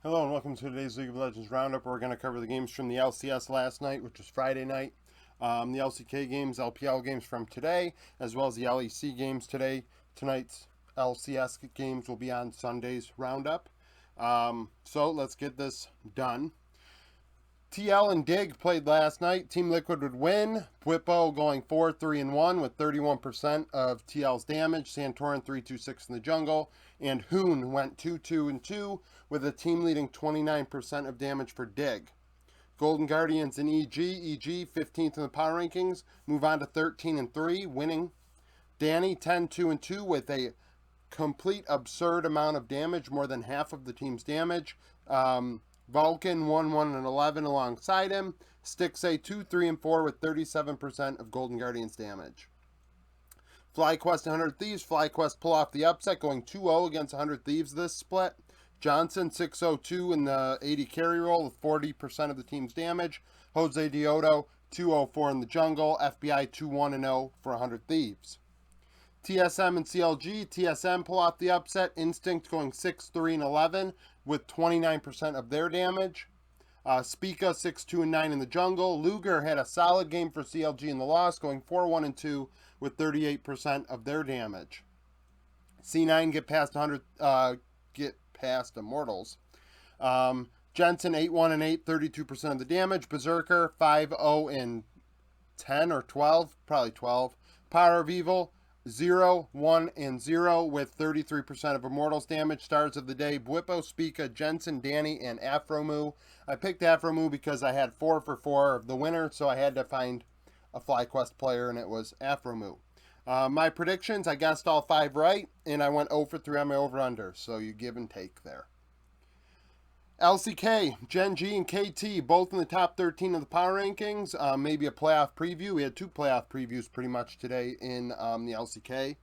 Hello and welcome to today's League of Legends Roundup. We're going to cover the games from the LCS last night, which was Friday night, the LCK games, LPL games from today, as well as the LEC games today. Tonight's LCS games will be on Sunday's Roundup. So let's get this done. TL and Dig played last night. Team Liquid would win. Bwipo going 4-3-1 with 31% of TL's damage. Santorin 3-2-6 in the jungle. And Hoon went 2-2-2 with a team leading 29% of damage for Dig. Golden Guardians and EG 15th in the power rankings, move on to 13-3, winning. Danny 10-2-2 with a complete absurd amount of damage, more than half of the team's damage. Vulcan 1-1-11 alongside him. Stixay 2-3-4 with 37% of Golden Guardians damage. FlyQuest 100 Thieves. FlyQuest pull off the upset, going 2-0 against 100 Thieves this split. Johnson 6-0-2 in the 80 carry role with 40% of the team's damage. Jose Diodo 2-0-4 in the jungle. FBI 2-1-0 for 100 Thieves. TSM and CLG. TSM pull off the upset. Instinct going 6-3-11 with 29% of their damage. Spica 6-2-9 in the jungle. Luger had a solid game for CLG in the loss, going 4-1-2 with 38% of their damage. C9 get past Immortals. Jensen 8-1-8, 32% of the damage. Berserker 5-0-10 or 12, probably 12. Power of Evil 0-1-0 with 33% of Immortals damage. Stars of the day: Bwipo, Spica, Jensen, Danny, and Afromoo. I picked Afromoo because I had 4 for 4 of the winner, so I had to find a FlyQuest player, and it was Afromoo. My predictions, I guessed all 5 right, and I went 0 for 3 on my over-under, so you give and take there. LCK, Gen G and KT, both in the top 13 of the power rankings. Maybe a playoff preview. We had 2 playoff previews pretty much today in the LCK.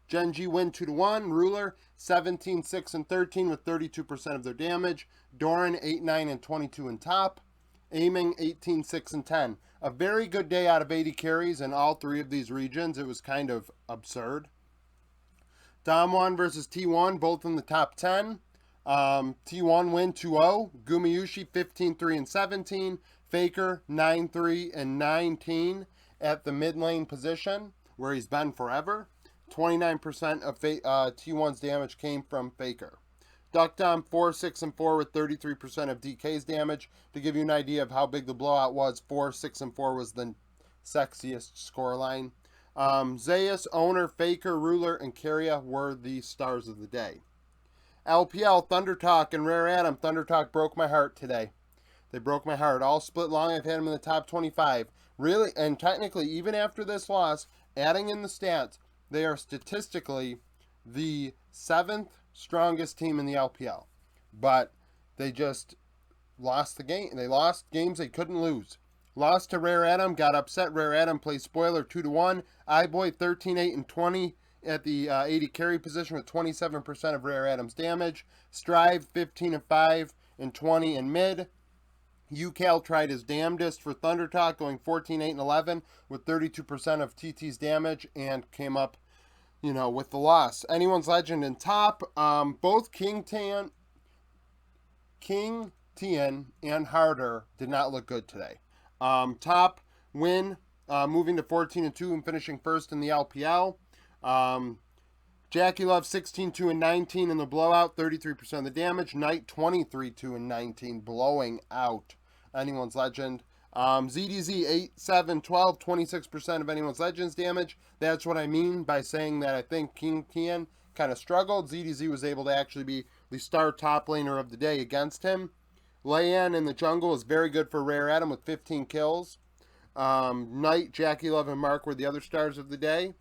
Gen G win 2-1. Ruler 17-6-13 with 32% of their damage. Doran 8-9-22 in top. Aiming 18-6-10. A very good day out of 80 carries in all 3 of these regions. It was kind of absurd. Damwon versus T1, both in the top 10. T1 win 2-0. Gumayushi 15-3-17. Faker 9-3-19 at the mid lane position, where he's been forever. 29% of T1's damage came from Faker. Duckdom 4-6-4 with 33% of DK's damage. To give you an idea of how big the blowout was, 4-6-4 was the sexiest scoreline. Zayas, Owner, Faker, Ruler, and Keria were the stars of the day. LPL, Thunder Talk, and Rare Atom. Thunder Talk broke my heart today. They broke my heart. All split long, I've had them in the top 25. Really, and technically, even after this loss, adding in the stats, they are statistically the 7th strongest team in the LPL. But they just lost the game. They lost games they couldn't lose. Lost to Rare Atom, got upset. Rare Atom plays spoiler 2-1. iBoy 13-8-20 at the 80 carry position with 27% of Rare Atom's damage. Strive 15-5-20 in mid. UCal tried his damnedest for Thunder Talk, going 14-8-11 with 32% of TT's damage, and came up, with the loss. Anyone's Legend in top. Both King Tien and Harder did not look good today. Top win, moving to 14-2 and finishing first in the LPL. Jackie Love 16-2-19 in the blowout, 33% of the damage. Knight 23-2-19, blowing out Anyone's Legend. ZDZ 8-7-12, 26% of Anyone's Legends damage. That's what I mean by saying that I think King Tien kind of struggled. ZDZ was able to actually be the star top laner of the day against him. Layan in the jungle is very good for Rare Atom with 15 kills. Knight, Jackie Love, and Mark were the other stars of the day.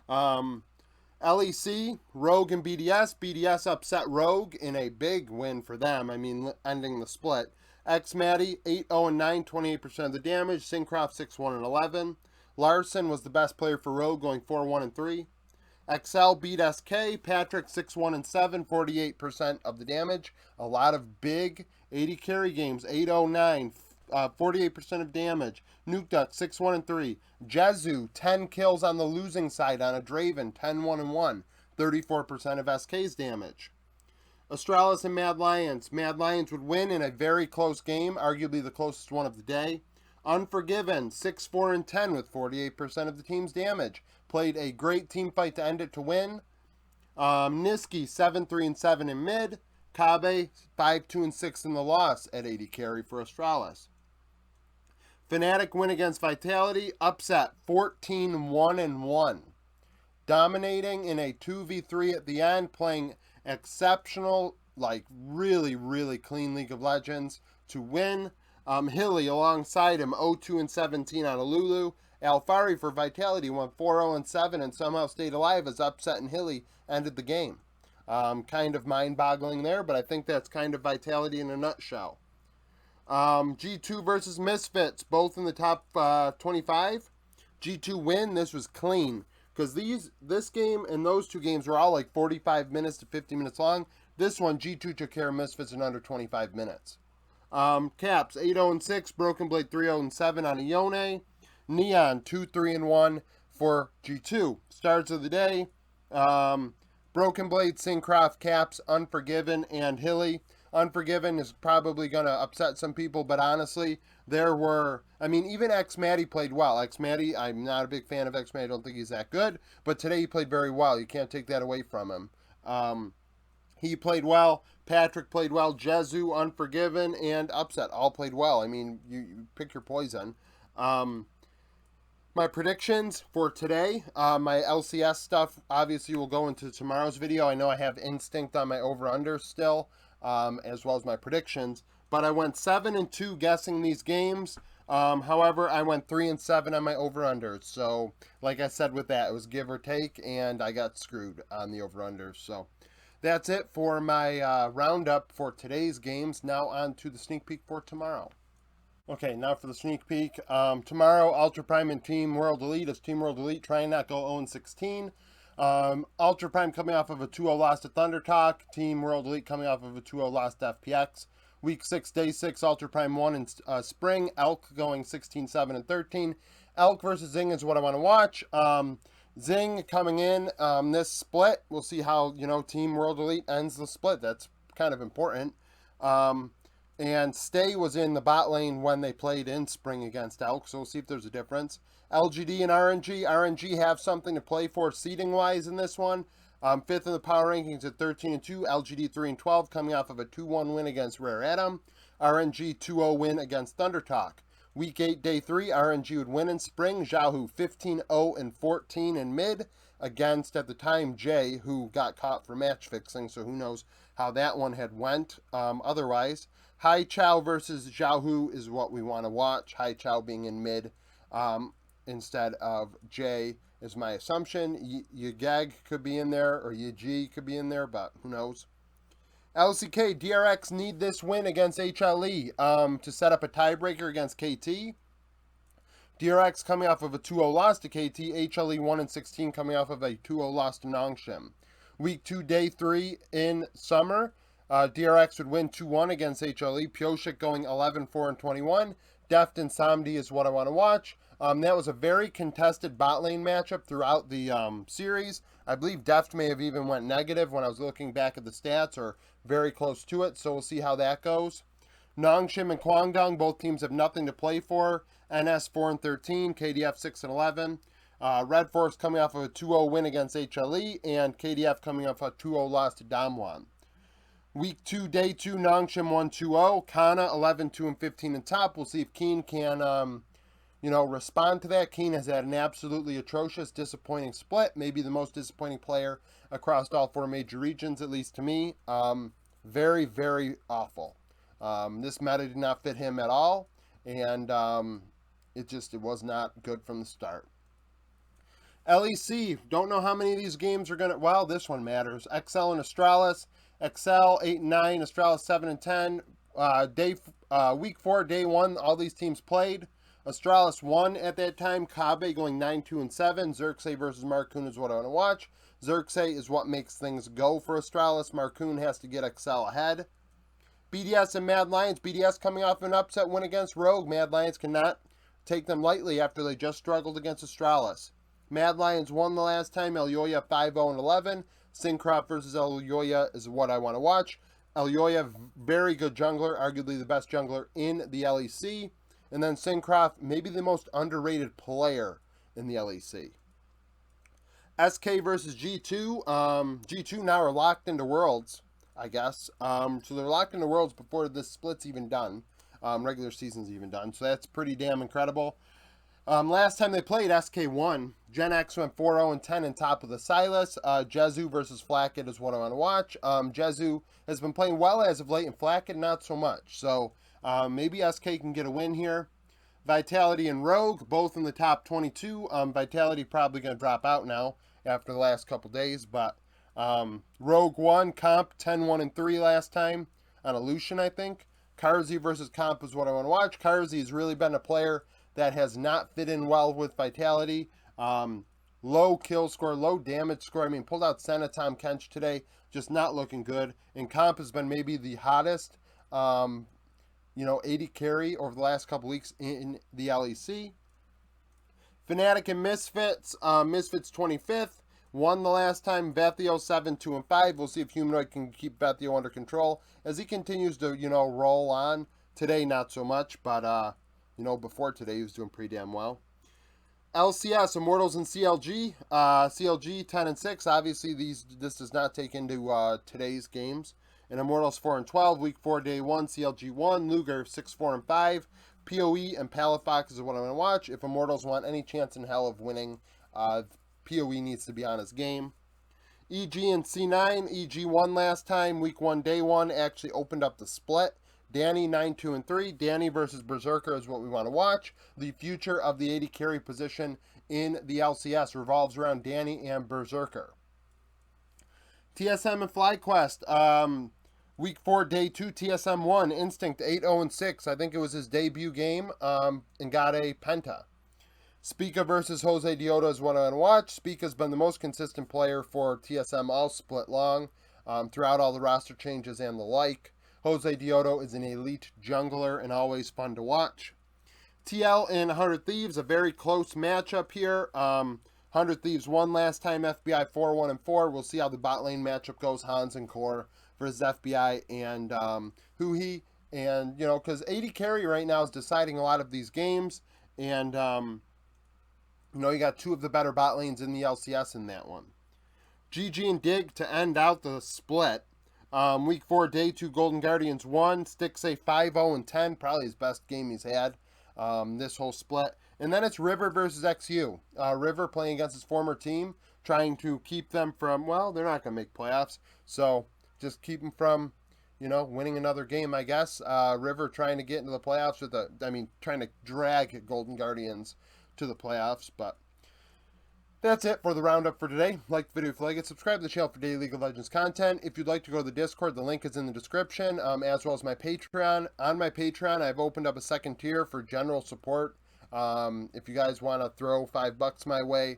LEC, Rogue, and BDS. BDS upset Rogue in a big win for them. Ending the split. X-Matty, 8-0-9, 28% of the damage. Syncroft, 6-1-11. Larson was the best player for Rogue, going 4-1-3. XL beat SK. Patrick, 6-1-7, 48% of the damage. A lot of big 80 carry games. 8-0-9, 48% of damage. Nukedut 6-1-3. Jezu 10 kills on the losing side on a Draven 10-1-1. 34% of SK's damage. Astralis and Mad Lions. Mad Lions would win in a very close game, arguably the closest one of the day. Unforgiven, 6-4-10 with 48% of the team's damage. Played a great team fight to end it to win. Niski, 7-3-7 in mid. Kabe, 5-2-6 in the loss at 80 carry for Astralis. Fnatic win against Vitality, upset 14-1-1. Dominating in a 2v3 at the end, playing exceptional, like really, really clean League of Legends to win. Hilly alongside him, 0-2-17 on a Lulu. Alfari for Vitality went 4-0-7 and somehow stayed alive as Upset and Hilly ended the game. Kind of mind-boggling there, but I think that's kind of Vitality in a nutshell. G2 versus Misfits, both in the top 25. G2 win. This was clean because this game and those two games were all like 45 minutes to 50 minutes long. This one, G2 took care of Misfits in under 25 minutes. Caps, 8-0-6. Broken Blade, 3-0-7 on Ione. Neon, 2-3-1 for G2. Stars of the day, Broken Blade, Syncroft, Caps, Unforgiven, and Hilly. Unforgiven is probably going to upset some people, but honestly, even X-Matty played well. X-Matty, I'm not a big fan of X-Matty. I don't think he's that good, but today he played very well. You can't take that away from him. He played well. Patrick played well. Jezu, Unforgiven, and Upset all played well. I mean, you pick your poison. My predictions for today, my LCS stuff obviously will go into tomorrow's video. I know I have Instinct on my over-under still, as well as my predictions. But I went 7-2 guessing these games. However, I went 3-7 on my over-unders. So, like I said with that, it was give or take, and I got screwed on the over-unders. So, that's it for my roundup for today's games. Now on to the sneak peek for tomorrow. Okay, now for the sneak peek. Tomorrow, Ultra Prime and Team World Elite as Team World Elite trying not to go 0-16. Ultra Prime coming off of a 2-0 loss to Thunder Talk. Team World Elite coming off of a 2-0 loss to FPX. Week 6, Day 6, Ultra Prime won in spring. Elk going 16-7-13. Elk versus Zing is what I want to watch. Zing coming in this split. We'll see how, Team World Elite ends the split. That's kind of important. And Stay was in the bot lane when they played in spring against Elk, so we'll see if there's a difference. LGD and RNG. RNG have something to play for seeding-wise in this one. 5th in the power rankings at 13-2. LGD 3-12, coming off of a 2-1 win against Rare Atom. RNG 2-0 win against Thunder Talk. Week 8, Day 3, RNG would win in spring. Xiaohu 15-0-14 in mid against, at the time, Jay, who got caught for match fixing, so who knows how that one had went otherwise. Hai Chao versus Xiaohu is what we want to watch. Hai Chao being in mid instead of Jay is my assumption. Yagag could be in there, or Yg could be in there, but who knows. LCK, DRX need this win against HLE to set up a tiebreaker against KT. DRX coming off of a 2-0 loss to KT. HLE 1-16 coming off of a 2-0 loss to Nongshim. Week 2, Day 3 in summer. DRX would win 2-1 against HLE. Pyoshik going 11-4-21. Deft and Samdi is what I want to watch. That was a very contested bot lane matchup throughout the series. I believe Deft may have even went negative when I was looking back at the stats, or very close to it, so we'll see how that goes. Nongshim and Kwangdong, both teams have nothing to play for. NS 4-13, KDF 6-11. Red Force coming off of a 2-0 win against HLE, and KDF coming off a 2-0 loss to Damwon. Week 2, Day 2, Nongshim 1-2-0. Kana 11-2-15 in top. We'll see if Keen can, respond to that. Keen has had an absolutely atrocious, disappointing split. Maybe the most disappointing player across all 4 major regions, at least to me. Very, very awful. This meta did not fit him at all, and it was not good from the start. LEC, don't know how many of these games are going to, well, this one matters. XL and Astralis. XL 8-9, Astralis 7-10. Week 4, Day 1, all these teams played. Astralis won at that time. Kabe going 9-2-7. Xerxes versus Marcoon is what I want to watch. Xerxes is what makes things go for Astralis. Marcoon has to get XL ahead. BDS and Mad Lions. BDS coming off an upset win against Rogue. Mad Lions cannot take them lightly after they just struggled against Astralis. Mad Lions won the last time. Elyoya 5-0-11. Syncroft versus Elyoya is what I want to watch. Elyoya, very good jungler, arguably the best jungler in the LEC. And then Syncroft, maybe the most underrated player in the LEC. SK versus G2. G2 now are locked into Worlds, I guess. So they're locked into Worlds before this split's even done. Regular season's even done. So that's pretty damn incredible. Last time they played, SK won. Gen X went 4-0-10 in top of the Silas. Jezu versus Flacket is what I want to watch. Jezu has been playing well as of late, and Flacket not so much. So maybe SK can get a win here. Vitality and Rogue, both in the top 22. Vitality probably going to drop out now after the last couple days, but Rogue won. Comp 10-1-3 last time on Illusion, I think. Karzi versus Comp is what I want to watch. Karzi has really been a player that has not fit in well with Vitality. Low kill score, low damage score. I mean, pulled out Senna Tom Kench today, just not looking good. And Comp has been maybe the hottest, 80 carry over the last couple weeks in the LEC. Fnatic and Misfits. Misfits 25th. Won the last time. Vethio 7-2-5. We'll see if Humanoid can keep Vethio under control as he continues to, roll on. Today, not so much, but, before today, he was doing pretty damn well. LCS, Immortals and CLG. CLG 10-6. Obviously, this does not take into today's games. And Immortals 4-12. Week 4, day 1. CLG 1. Luger 6-4-5. PoE and Palafox is what I'm going to watch. If Immortals want any chance in hell of winning, PoE needs to be on his game. EG and C9. EG won last time. Week 1, day 1. Actually opened up the split. Danny 9-2-3. Danny versus Berserker is what we want to watch. The future of the 80 carry position in the LCS revolves around Danny and Berserker. TSM and FlyQuest. Week 4, day 2, TSM won. Instinct 8-0-6. I think it was his debut game and got a penta. Spica versus Jose Dioto is what I want to watch. Spica's been the most consistent player for TSM all split long throughout all the roster changes and the like. Jose Dioto is an elite jungler and always fun to watch. TL and 100 Thieves, a very close matchup here. 100 Thieves won last time, FBI 4-1-4. We'll see how the bot lane matchup goes. Hans and Core versus FBI and Huhi. And, because 80 carry right now is deciding a lot of these games. And, you got two of the better bot lanes in the LCS in that one. GG and Dig to end out the split. Week 4, day 2, Golden Guardians won. Stixay 5-0-10. Probably his best game he's had this whole split. And then it's River versus XU. River playing against his former team, trying to keep them from, they're not going to make playoffs. So just keep them from, winning another game, I guess. River trying to get into the playoffs trying to drag Golden Guardians to the playoffs. But that's it for the roundup for today. Like the video if you like it. Subscribe to the channel for daily League of Legends content. If you'd like to go to the Discord, the link is in the description, as well as my Patreon. On my Patreon, I've opened up a second tier for general support. If you guys want to throw $5 my way,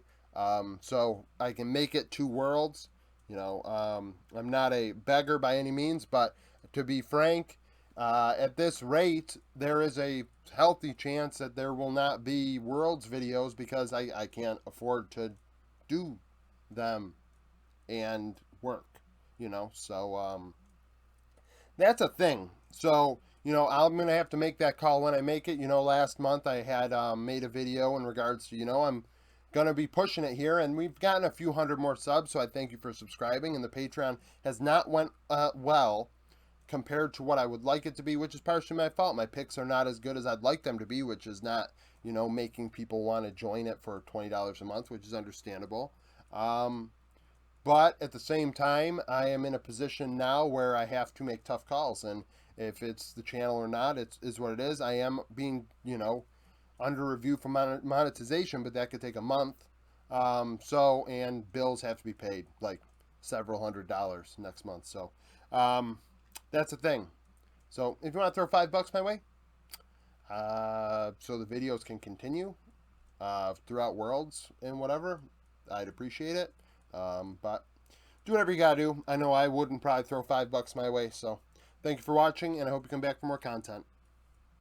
so I can make it 2 worlds. I'm not a beggar by any means, but to be frank, at this rate, there is a healthy chance that there will not be Worlds videos because I can't afford to do them and work, so that's a thing. So, I'm going to have to make that call when I make it. Last month I had made a video in regards to, I'm going to be pushing it here, and we've gotten a few hundred more subs, so I thank you for subscribing, and the Patreon has not went well compared to what I would like it to be, which is partially my fault. My picks are not as good as I'd like them to be, which is not, making people want to join it for $20 a month, which is understandable. But at the same time, I am in a position now where I have to make tough calls, and if it's the channel or not, it is what it is. I am being, under review for monetization, but that could take a month. And bills have to be paid, like several $100s next month. So, that's the thing. So if you want to throw $5 my way, so the videos can continue throughout Worlds and whatever, I'd appreciate it. But do whatever you gotta do. I know I wouldn't probably throw $5 my way. So thank you for watching, and I hope you come back for more content.